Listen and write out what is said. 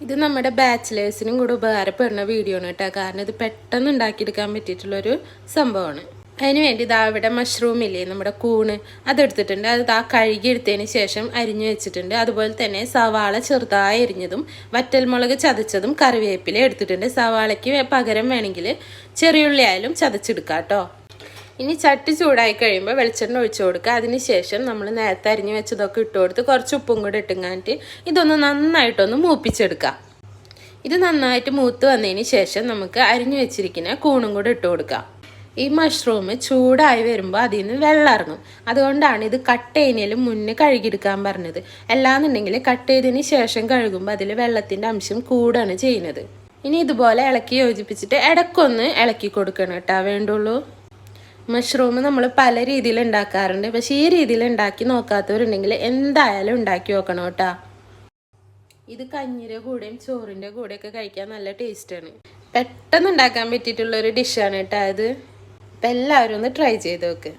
ഇത് നമ്മുടെ ബാച്ചിലേഴ്സിനും കൂടെ ഉപകാരപ്പെടുന്ന വീഡിയോ ആണ് കേട്ടോ. കാരണം ഇത് പെട്ടെന്ന് ഉണ്ടാക്കിയെടുക്കാൻ പറ്റിയിട്ടുള്ളൊരു സംഭവമാണ്. അതിന് വേണ്ടി ഇതാ ഇവിടെ മഷ്റൂം ഇല്ലേ, നമ്മുടെ കൂണ്, അതെടുത്തിട്ടുണ്ട്. അത് ഇതാ കഴുകിയെടുത്തതിന് ശേഷം അരിഞ്ഞു വെച്ചിട്ടുണ്ട്. അതുപോലെ തന്നെ സവാള ചെറുതായി അരിഞ്ഞതും വറ്റൽമുളക് ചതച്ചതും കറിവേപ്പില എടുത്തിട്ടുണ്ട്. സവാളയ്ക്ക് പകരം വേണമെങ്കിൽ ചെറിയുള്ളി ആയാലും ചതച്ചെടുക്കാം കേട്ടോ. ഇനി ചട്ടി ചൂടായി കഴിയുമ്പോൾ വെളിച്ചെണ്ണ ഒഴിച്ചു കൊടുക്കുക. അതിന് ശേഷം നമ്മൾ നേരത്തെ അരിഞ്ഞു വെച്ചതൊക്കെ ഇട്ട് കൊടുത്ത് കുറച്ച് ഉപ്പും കൂടെ ഇട്ടുങ്ങാണ്ട് ഇതൊന്ന് നന്നായിട്ടൊന്ന് മൂപ്പിച്ചെടുക്കാം. ഇത് നന്നായിട്ട് മൂത്ത് വന്നതിന് ശേഷം നമുക്ക് അരിഞ്ഞു വെച്ചിരിക്കുന്ന കൂണും കൂടെ ഇട്ട് കൊടുക്കാം. ഈ മഷ്റൂം ചൂടായി വരുമ്പോൾ അതിൽ നിന്ന് വെള്ളം ഇറങ്ങും. അതുകൊണ്ടാണ് ഇത് കട്ട് ചെയ്യുന്നതിലും മുന്നേ കഴുകിയെടുക്കാൻ പറഞ്ഞത്. അല്ലാന്നുണ്ടെങ്കിൽ കട്ട് ചെയ്തതിന് ശേഷം കഴുകുമ്പോൾ അതിൽ വെള്ളത്തിൻ്റെ അംശം കൂടാണ് ചെയ്യുന്നത്. ഇനി ഇതുപോലെ ഇളക്കി യോജിപ്പിച്ചിട്ട് ഇടയ്ക്കൊന്ന് ഇളക്കി കൊടുക്കണം കേട്ടോ വേണ്ടുള്ളൂ. മഷ്റൂം നമ്മൾ പല രീതിയിൽ ഉണ്ടാക്കാറുണ്ട്. പക്ഷേ ഈ രീതിയിൽ ഉണ്ടാക്കി നോക്കാത്തവരുണ്ടെങ്കിൽ എന്തായാലും ഉണ്ടാക്കി നോക്കണം കേട്ടോ. ഇത് കഞ്ഞിയുടെ കൂടെയും ചോറിൻ്റെ കൂടെയൊക്കെ കഴിക്കാൻ നല്ല ടേസ്റ്റാണ്. പെട്ടെന്ന് ഉണ്ടാക്കാൻ പറ്റിയിട്ടുള്ളൊരു ഡിഷാണ് കേട്ടോ ഇത്. അപ്പം എല്ലാവരും ഒന്ന് ട്രൈ ചെയ്ത് നോക്ക്.